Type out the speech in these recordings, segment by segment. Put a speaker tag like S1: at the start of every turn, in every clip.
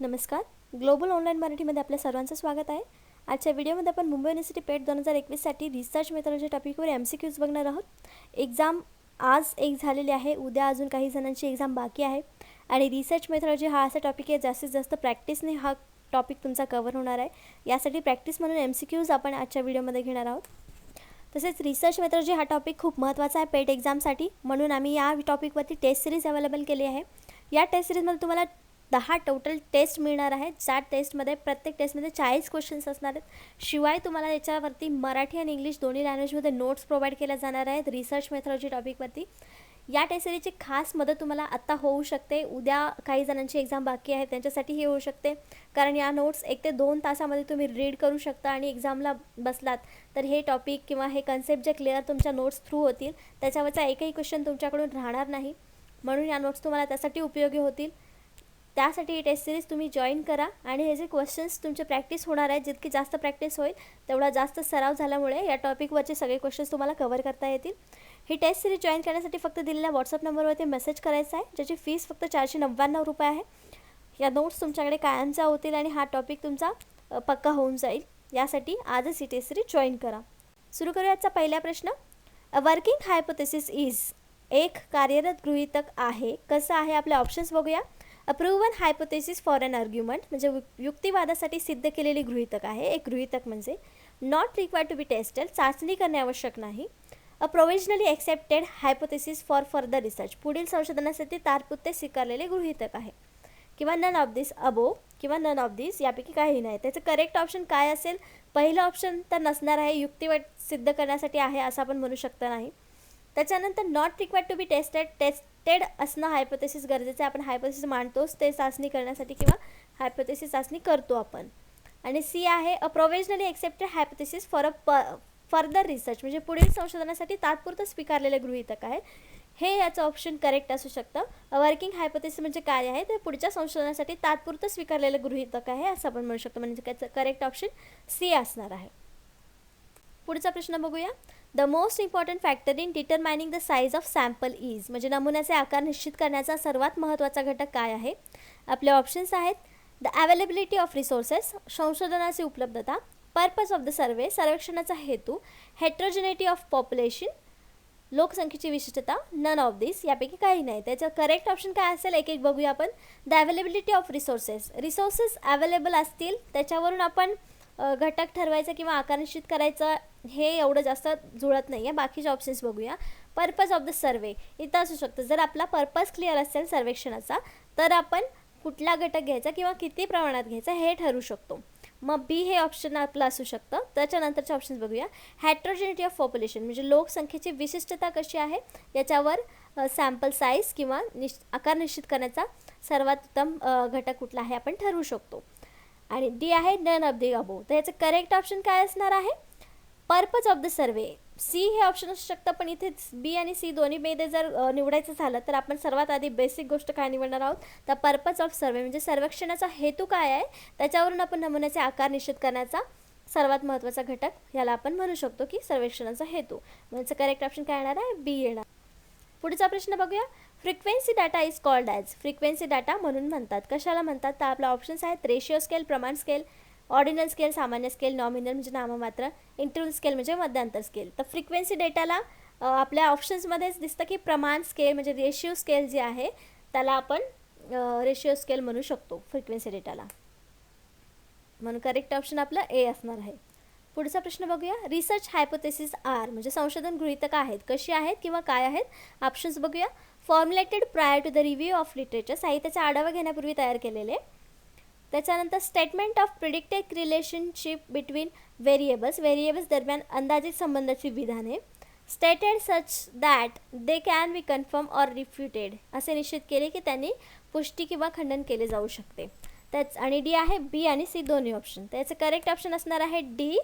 S1: नमस्कार. Global online मराठीमध्ये आपल्या सर्वांचं स्वागत आहे. आजच्या व्हिडिओमध्ये आपण मुंबई युनिव्हर्सिटी पेट 2021साठी रिसर्च मेथॉडॉलॉजी टॉपिकवर MCQs बघणार आहोत. एक्झाम आज एक झालेली आहे, उद्या अजून काही जणांची एक्झाम बाकी आहे आणि रिसर्च मेथॉडॉलॉजी हा असा टॉपिक आहे जास्तीत जास्त प्रॅक्टिसने हा टॉपिक तुमचा कव्हर होणार आहे. यासाठी प्रॅक्टिस म्हणून MCQs आपण आजच्या व्हिडिओमध्ये घेणार आहोत. तसेच रिसर्च मेथॉडॉलॉजी हा टॉपिक खूप महत्त्वाचा आहे पेट एक्झामसाठी, म्हणून आम्ही या टॉपिकवरती टेस्ट सिरीज अवेलेबल केली आहे. या टेस्ट सिरीजमध्ये तुम्हाला 10 टोटल टेस्ट मिळणार आहेत. ज्या टेस्टमध्ये प्रत्येक टेस्टमध्ये 40 क्वेश्चन्स असणार आहेत. शिवाय तुम्हाला याच्यावरती मराठी आणि इंग्लिश दोन्ही लँग्वेजमध्ये नोट्स प्रोव्हाइड केल्या जाणार आहेत रिसर्च मेथॉडॉलॉजी टॉपिकवरती. या टेस्ट सिरीजची खास मदत तुम्हाला आत्ता होऊ शकते. उद्या काही जणांची एक्झाम बाकी आहे त्यांच्यासाठी हे होऊ शकते, कारण या नोट्स 1 ते 2 तासामध्ये तुम्ही रीड करू शकता आणि एक्झामला बसलात तर हे टॉपिक किंवा हे कन्सेप्ट जे क्लिअर तुमच्या नोट्स थ्रू होतील त्याच्यावरचा एकही क्वेश्चन तुमच्याकडून राहणार नाही. म्हणून या नोट्स तुम्हाला त्यासाठी उपयोगी होतील. त्यासाठी ही टेस्ट सिरीज तुम्ही जॉईन करा आणि हे जे क्वेश्चन्स तुमचे प्रॅक्टिस होणार आहेत, जितकी जास्त प्रॅक्टिस होईल तेवढा जास्त सराव झाल्यामुळे या टॉपिकवरचे सगळे क्वेश्चन्स तुम्हाला कव्हर करता येतील. ही टेस्ट सिरीज जॉईन करण्यासाठी फक्त दिलेल्या व्हॉट्सअप नंबरवरती मेसेज करायचा आहे, ज्याची फीस फक्त 499 रुपये आहे. या नोट्स तुमच्याकडे कायमच्या होतील आणि हा टॉपिक तुमचा पक्का होऊन जाईल. यासाठी आजच ही टेस्ट सिरीज जॉईन करा. सुरू करूया आजचा पहिला प्रश्न. अ वर्किंग हायपोथेसिस इज एक कार्यरत गृहीतक आहे. कसं आहे आपले ऑप्शन्स बघूया. A proven hypothesis for an argument म्हणजे युक्तिवादासाठी सिद्ध केलेली गृहीतक आहे. एक गृहीतक म्हणजे not required to be tested, चाचणी करणे आवश्यक नाही. A provisionally accepted hypothesis for further research, पुढील संशोधनासाठी तात्पुरते स्वीकारलेले गृहीतक आहे. किंवा नन ऑफ दिस अबो किंवा नन ऑफ दिस यापैकी काही नाही. त्याचं करेक्ट ऑप्शन काय असेल. पहिलं ऑप्शन तर नसणार आहे, युक्तिवाद सिद्ध करण्यासाठी आहे असं आपण म्हणू शकता नाही. त्याच्यानंतर not required to be tested असणं हायपोथेसिस गरजेचं आहे. आपण हायपोथेसिस मांडतोच ते चाचणी करण्यासाठी किंवा हायपोथेसिस चाचणी करतो आपण. आणि सी आहे a provisionally accepted hypothesis for a further research म्हणजे पुढील संशोधनासाठी तात्पुरतं स्वीकारलेले गृहीतक आहे. हे याचं ऑप्शन करेक्ट असू शकतं. वर्किंग हायपोथेसिस म्हणजे काय आहे, ते पुढच्या संशोधनासाठी तात्पुरतं स्वीकारलेलं गृहीतक आहे असं आपण म्हणू शकतो. म्हणजे त्याचं करेक्ट ऑप्शन सी असणार आहे. पुढचा प्रश्न बघूया. The most important factor in determining the size of sample is म्हणजे नमुन्याचे आकार निश्चित करण्याचा सर्वात महत्त्वाचा घटक काय आहे. आपले ऑप्शन्स आहेत. द अवेलेबिलिटी ऑफ रिसोर्सेस संशोधनाची उपलब्धता, पर्पज ऑफ द सर्वे सर्वेक्षणाचा हेतू, हेट्रोजेनिटी ऑफ पॉप्युलेशन लोकसंख्येची विशिष्टता, नन ऑफ दिस यापैकी काही नाही. त्याचं करेक्ट ऑप्शन काय असेल एक एक बघूया आपण. The availability of resources available असतील त्याच्यावरून आपण घटक ठरवायचं किंवा आकार निश्चित करायचं हे एवढं जास्त जुळत नाही आहे. बाकीचे ऑप्शन्स बघूया. पर्पज ऑफ द सर्वे इथं असू शकतं. जर आपला पर्पज क्लिअर असेल सर्वेक्षणाचा तर आपण कुठला घटक घ्यायचा किंवा किती प्रमाणात घ्यायचा हे ठरवू शकतो. मग बी हे ऑप्शन आपलं असू शकतं. त्याच्यानंतरचे ऑप्शन्स बघूया. हेट्रोजेनिटी ऑफ पॉप्युलेशन म्हणजे लोकसंख्येची विशिष्टता कशी आहे याच्यावर सॅम्पल साईज किंवा आकार निश्चित करण्याचा सर्वात उत्तम घटक कुठला आहे आपण ठरवू शकतो. आणि डी आहे नन ऑफ द अबो. तर याचं करेक्ट ऑप्शन काय असणार आहे. Purpose of the survey. C हे ऑप्शन असू शकतं, पण इथे बी आणि सी दोन्हीमध्ये जर निवडायचं झालं तर आपण सर्वात आधी बेसिक गोष्ट काय निवडणार आहोत. तर पर्पज ऑफ सर्वे म्हणजे सर्वेक्षणाचा हेतू काय आहे त्याच्यावरून आपण नमुन्याचे आकार निश्चित करण्याचा सर्वात महत्त्वाचा घटक याला आपण म्हणू शकतो की सर्वेक्षणाचा हेतू. म्हणजे करेक्ट ऑप्शन काय येणार आहे बी येणार. पुढचा प्रश्न बघूया. Frequency data is called as frequency data म्हणून म्हणतात. कशाला म्हणतात तर आपले ऑप्शन्स आहेत. रेशिओ स्केल प्रमाण स्केल, ऑर्डिनल स्केल सामान्य स्केल, नॉमिनल म्हणजे नाममात्र, इंटरव्हल स्केल म्हणजे मध्यांतर स्केल. तर फ्रिक्वेन्सी डेटाला आपल्या ऑप्शन्समध्येच दिसतं की प्रमाण स्केल म्हणजे रेशिओ स्केल जे आहे त्याला आपण रेशिओ स्केल म्हणू शकतो फ्रिक्वेन्सी डेटाला. म्हणून करेक्ट ऑप्शन आपलं ए असणार आहे. पुढचा प्रश्न बघूया. रिसर्च हायपोथेसिस आर म्हणजे संशोधन गृहीतक आहेत. कशी आहेत किंवा काय आहेत. ऑप्शन्स बघूया. Formulated prior to the review of literature साहित्याचा आढावा घेण्यापूर्वी तयार केलेले. त्याच्यानंतर statement of predicted relationship between variables दरम्यान अंदाजित संबंधाची विधाने. Stated such that they can be confirm or refuted असे निश्चित केले की त्यांनी पुष्टी किंवा खंडन केले जाऊ शकते. त्याच आणि डी आहे बी आणि सी दोन्ही ऑप्शन. त्याचं करेक्ट ऑप्शन असणार आहे डी,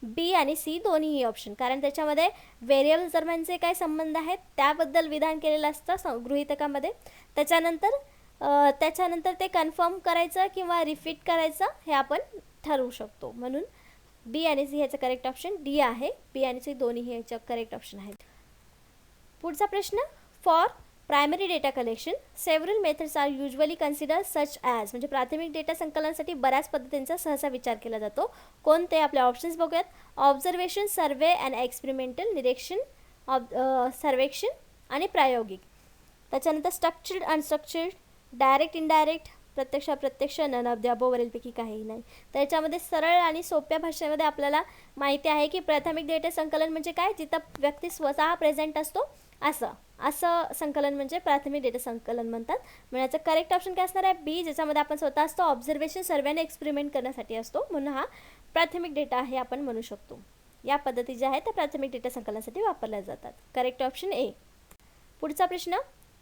S1: बी आणि सी दोन्हीही ऑप्शन, कारण त्याच्यामध्ये व्हेरिएबल्स दरम्यानचे काय संबंध आहेत त्याबद्दल विधान केलेलं असतं गृहीतकामध्ये. त्याच्यानंतर ते कन्फर्म करायचं किंवा रिपीट करायचं हे आपण ठरवू शकतो. म्हणून बी आणि सी ह्याचं करेक्ट ऑप्शन डी आहे. बी आणि सी दोन्ही ह्याचं करेक्ट ऑप्शन आहेत. पुढचा प्रश्न. For primary data collection. Several methods are usually consider such as, म्हणजे प्राथमिक डेटा संकलनासाठी बऱ्याच पद्धतींचा सहसा विचार केला जातो. कोणते आपले ऑप्शन्स बघूयात. ऑब्झर्वेशन, सर्वे अँड एक्सपेरिमेंटल, निरीक्षण, सर्वेक्षण आणि प्रायोगिक. त्याच्यानंतर स्ट्रक्चर्ड, अनस्ट्रक्चर्ड, डायरेक्ट, इनडायरेक्ट, प्रत्यक्ष, अप्रत्यक्ष, नन ऑफ द अबोव, वरीलपैकी काहीही नाही. त्याच्यामध्ये सरळ आणि सोप्या भाषेमध्ये आपल्याला माहिती आहे की प्राथमिक डेटा संकलन म्हणजे काय, जिथं व्यक्ती स्वतः प्रेझेंट असतो असं संकलन म्हणजे प्राथमिक डेटा संकलन म्हणतात. म्हणजे याचं करेक्ट ऑप्शन काय असणार आहे, बी, ज्याच्यामध्ये आपण स्वतः असतो. ऑब्झर्वेशन, सर्वे आणि एक्सपेरिमेंट करण्यासाठी असतो, म्हणून हा प्राथमिक डेटा हे आपण म्हणू शकतो. या पद्धती ज्या आहेत त्या प्राथमिक डेटा संकलनासाठी वापरल्या जातात. Correct option A. पुढचा प्रश्न,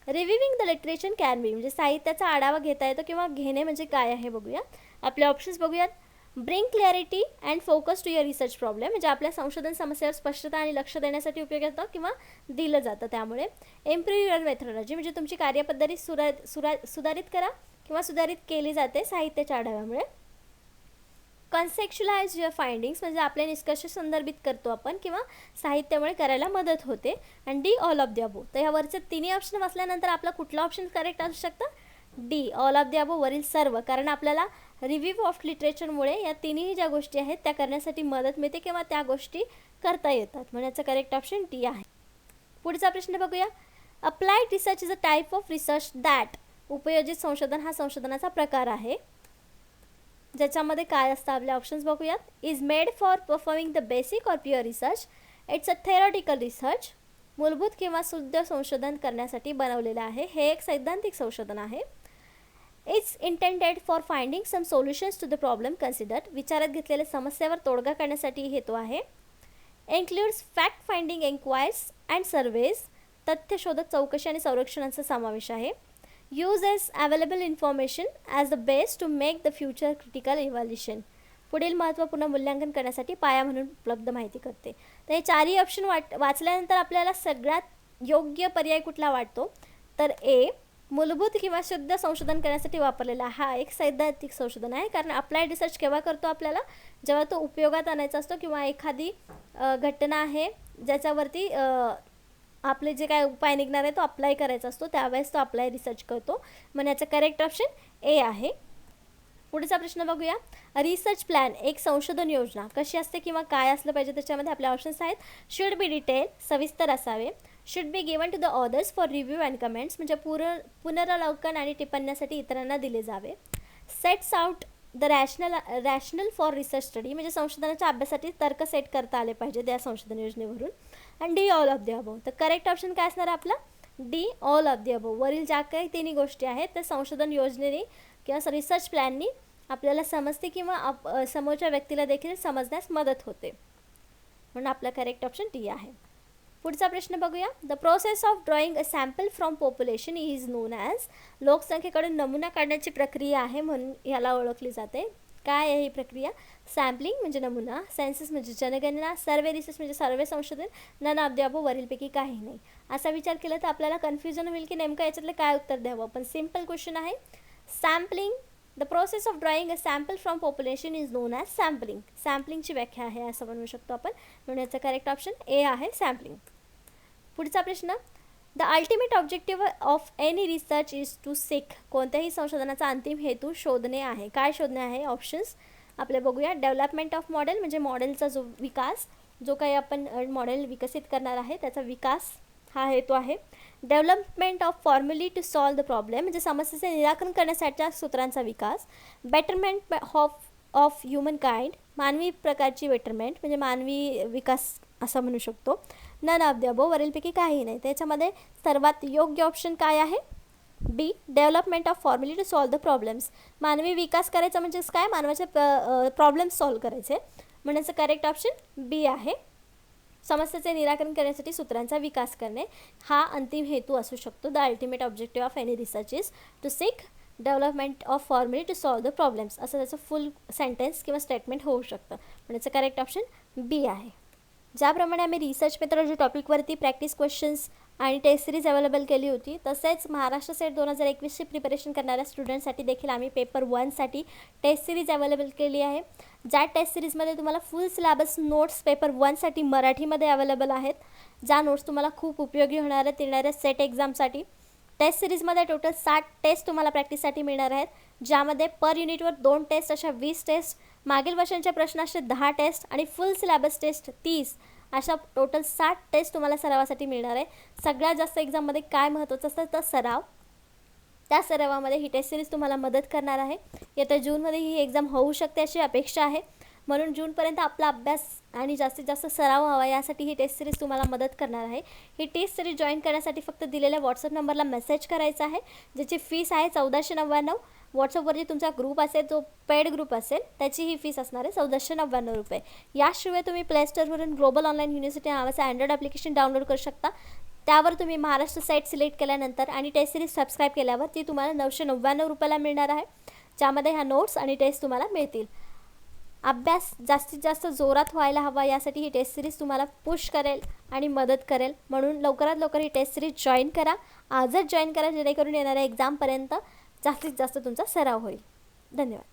S1: रिव्हिविंग द लिटरेचर कॅन बी, म्हणजे साहित्याचा आढावा घेता येतो किंवा घेणे म्हणजे काय आहे बघूया. आपले ऑप्शन्स बघूयात. Bring clarity and focus to your research problem, म्हणजे आपल्या संशोधन समस्येवर स्पष्टता आणि लक्ष देण्यासाठी उपयोग येतं किंवा दिलं जातं. त्यामुळे इम्प्रूव्ह युअर मेथडॉलॉजी, म्हणजे तुमची कार्यपद्धती सुधारित करा किंवा सुधारित केली जाते साहित्याच्या आढाव्यामुळे. कन्सेप्च्युलाइज युअर फाइंडिंग्स, म्हणजे आपले निष्कर्ष संदर्भित करतो आपण किंवा साहित्यामुळे करायला मदत होते. आणि D, all of the above. तर ह्यावरचे तिन्ही ऑप्शन वाचल्यानंतर आपला कुठला ऑप्शन करेक्ट असू शकतं, D, all of the above, वरील सर्व. कारण आपल्याला रिव्ह्यू ऑफ लिटरेचरमुळे या तिन्ही ज्या गोष्टी आहेत त्या करण्यासाठी मदत मिळते किंवा त्या गोष्टी करता येतात, म्हणून याचं करेक्ट ऑप्शन डी आहे. पुढचा प्रश्न बघूया. Applied research is a type of research that, उपयोजित संशोधन हा संशोधनाचा प्रकार आहे ज्याच्यामध्ये काय असतं. आपले ऑप्शन्स बघूयात. Is made for performing the basic or pure research, it's a theoretical research, मूलभूत किंवा शुद्ध संशोधन करण्यासाठी बनवलेलं आहे, हे एक सैद्धांतिक संशोधन आहे. It's intended for finding some solutions to the problem considered, विचारात घेतलेल्या समस्येवर तोडगा काढण्यासाठी हेतू आहे. Includes fact finding enquiries and surveys, तथ्यशोधक चौकशी आणि संरक्षणांचा समावेश आहे. uses available information as the base to make the future critical evaluation, पुढील महत्त्वपूर्ण मूल्यांकन करण्यासाठी पाया म्हणून उपलब्ध माहिती करते. तर हे चारही ऑप्शन वाचल्यानंतर आपल्याला सगळ्यात योग्य पर्याय कुठला वाटतो, तर ए, मूलभूत किंवा शुद्ध संशोधन करण्यासाठी वापरलेला हा एक सैद्धांतिक संशोधन आहे. कारण अप्लाइड रिसर्च केव्हा करतो आपल्याला, जेव्हा तो उपयोगात आणायचा असतो किंवा एखादी घटना आहे ज्याच्यावरती आपले जे काय उपाय निघणार आहे तो अप्लाय करायचा असतो, त्यावेळेस तो अप्लाय रिसर्च करतो, म्हणजे याचं करेक्ट ऑप्शन ए आहे. पुढचा प्रश्न बघूया. रिसर्च प्लॅन, एक संशोधन योजना कशी असते किंवा काय असलं पाहिजे, त्याच्यामध्ये आपले ऑप्शन्स आहेत. शुड बी डिटेल, सविस्तर असावे. Should be given to the others for review and comments, म्हणजे पुनरावलोकन आणि टिप्पण्यासाठी इतरांना दिले जावे. Sets out the rational for research study, म्हणजे संशोधनाच्या अभ्यासासाठी तर्क सेट करता आले पाहिजे त्या संशोधन योजनेवरून. आणि D, all of the above. तर करेक्ट ऑप्शन काय असणार आपला, D, all of the above. वरील ज्या काही तिन्ही गोष्टी आहेत त्या संशोधन योजनेने किंवा रिसर्च प्लॅननी आपल्याला समजते किंवा समोरच्या व्यक्तीला देखील समजण्यास मदत होते, म्हणून आपला करेक्ट ऑप्शन डी आहे. पुढचा प्रश्न बघूया. The process of drawing a sample from population is known as, लोकसंख्येकडून नमुना काढण्याची प्रक्रिया आहे म्हणून याला ओळखली जाते. काय आहे ही प्रक्रिया, सॅम्पलिंग म्हणजे नमुना, सेन्सस म्हणजे जनगणना, सर्वे रिसर्च म्हणजे सर्वे संशोधन, नन ऑफ द अबोव, वरीलपैकी काही नाही. असा विचार केला तर आपल्याला कन्फ्युजन होईल की नेमकं याच्यातलं काय उत्तर द्यावं, पण सिम्पल क्वेश्चन आहे. Sampling, the process of drawing a sample from population is known as sampling, सॅम्पलिंगची व्याख्या आहे असं म्हणू शकतो आपण, म्हणून याचा करेक्ट ऑप्शन ए आहे, सॅम्पलिंग. पुढचा प्रश्न. The ultimate objective of any research is to seek, कोणत्याही संशोधनाचा अंतिम हेतू शोधणे आहे. काय शोधणे आहे, ऑप्शन्स आपले बघूया. डेव्हलपमेंट ऑफ मॉडेल, म्हणजे मॉडेलचा जो विकास, जो काही आपण मॉडेल विकसित करणार आहे त्याचा विकास हा हेतू आहे. Development of formulae to solve the problem, म्हणजे समस्येचे निराकरण करण्यासाठीच्या सूत्रांचा विकास. बेटरमेंट ऑफ ह्युमन काइंड, मानवी प्रकारची बेटरमेंट म्हणजे मानवी विकास असं म्हणू शकतो. नन ऑफ द अबोव, वरीलपैकी काही नाही. त्याच्यामध्ये सर्वात योग्य ऑप्शन काय आहे, B, development of formulae to solve the problems, मानवी विकास करायचा म्हणजेच काय, मानवाचे प्रॉब्लेम्स सॉल्व करायचे, म्हणजे करेक्ट ऑप्शन बी आहे. समस्येचे निराकरण करण्यासाठी सूत्रांचा विकास करणे हा अंतिम हेतू असू शकतो. The ultimate objective of any research is to seek development of formulae to solve the problems, असं त्याचं फुल सेंटेन्स किंवा स्टेटमेंट होऊ शकतं, म्हणजे करेक्ट ऑप्शन बी आहे. ज्याप्रमाणे आम्ही रिसर्च मेथडॉलॉजी टॉपिकवरती प्रॅक्टिस क्वेश्चन्स आणि टेस्ट सिरीज अवेलेबल केली होती, तसेच महाराष्ट्र सेट 2021ची प्रिपरेशन करणाऱ्या स्टुडंटसाठी देखील आम्ही पेपर 1साठी टेस्ट सिरीज अवेलेबल केली आहे. ज्या टेस्ट सिरीजमध्ये तुम्हाला फुल सिलेबस नोट्स पेपर 1साठी मराठीमध्ये अवेलेबल आहेत, ज्या नोट्स तुम्हाला खूप उपयोगी होणार आहेत येणाऱ्या सेट एक्झामसाठी. टेस्ट सिरीजमध्ये टोटल 60 टेस्ट तुम्हाला प्रॅक्टिससाठी मिळणार आहेत, ज्यामध्ये पर युनिटवर 2 टेस्ट अशा 20 टेस्ट, मागील वर्षांच्या प्रश्नांचे 10 टेस्ट आणि फुल सिलेबस टेस्ट 30 अशा टोटल 60 टेस्ट तुम्हाला सरावासाठी मिळणार आहे. सगळ्यात जास्त एक्झाममध्ये काय महत्त्वाचं असतं तर सराव. त्या सरावामध्ये ही टेस्ट सिरीज तुम्हाला मदत करणार आहे. येत्या जूनमध्ये ही एक्झाम होऊ शकते अशी अपेक्षा आहे, म्हणून जूनपर्यंत आपला अभ्यास आणि जास्तीत जास्त सराव हवा यासाठी ही टेस्ट सिरीज तुम्हाला मदत करणार आहे. ही टेस्ट सिरीज जॉईन करण्यासाठी फक्त दिलेल्या व्हॉट्सअप नंबरला मेसेज करायचा आहे, ज्याची फीस आहे 1499. व्हॉट्सअपवर जे तुमचा ग्रुप असेल, जो पेड ग्रुप असेल, त्याची ही फीस असणार आहे 1499 रुपये. याशिवाय तुम्ही प्ले स्टोअरवरून ग्लोबल ऑनलाईन युनिव्हर्सिटी नावाचं अँड्रॉइड ॲप्लिकेशन डाउनलोड करू शकता. त्यावर तुम्ही महाराष्ट्र साईट सिलेक्ट केल्यानंतर आणि टेस्ट सिरीज सबस्क्राईब केल्यावर ती तुम्हाला 999 रुपयाला मिळणार आहे, ज्यामध्ये ह्या नोट्स आणि टेस्ट तुम्हाला मिळतील. अभ्यास जास्तीत जास्त जोरात व्हायला हवा यासाठी ही टेस्ट सिरीज तुम्हाला पुश करेल आणि मदत करेल, म्हणून लवकरात लवकर ही टेस्ट सिरीज जॉईन करा. आजच जॉईन करा, जेणेकरून येणाऱ्या एक्झामपर्यंत जास्तीत जास्त तुमचा सराव होईल. धन्यवाद.